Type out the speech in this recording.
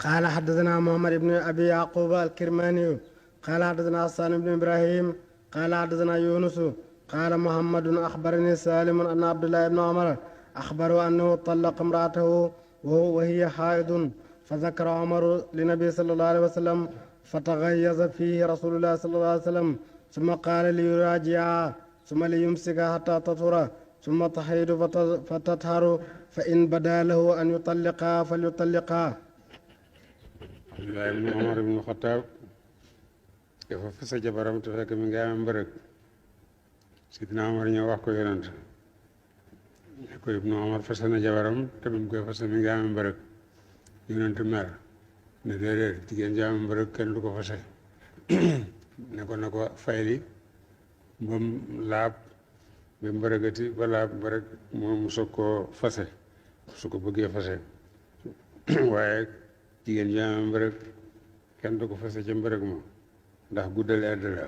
قال حدثنا محمد بن أبي يعقوب الكرماني قال حدثنا حسان بن إبراهيم قال حدثنا يونس قال محمد أخبرني سالم أن عبد الله بن عمر أخبره أنه طلق امرأته وهي حائض فذكر عمر للنبي صلى الله عليه وسلم فتغيظ فيه رسول الله صلى الله عليه وسلم ثم قال ليراجعها ثم ليمسكها حتى تطهر ثم تحيد فتطهر فإن بدا له أن يطلقها فليطلقها. عبد الله بن عمر بن الخطاب dafa fase jabaram te fekk mi ngi am mbërëg sidina Omar ñëw wax ko yonent ne ko Ibnu Omar fase na jabaram te bi mu koy fase mi ngi am mbërëg yonent mer ne déedéet jigéen ji am mbërëg kenn du ko fase ne ko na ko fayli ba mu laab ba mbërëgati ba laab mbërëg moom soog koo fase su ko bëggee fase waaye jigéen ji am mbërëg kenn du ko fase ca mbërëg moom ndax guddal edd la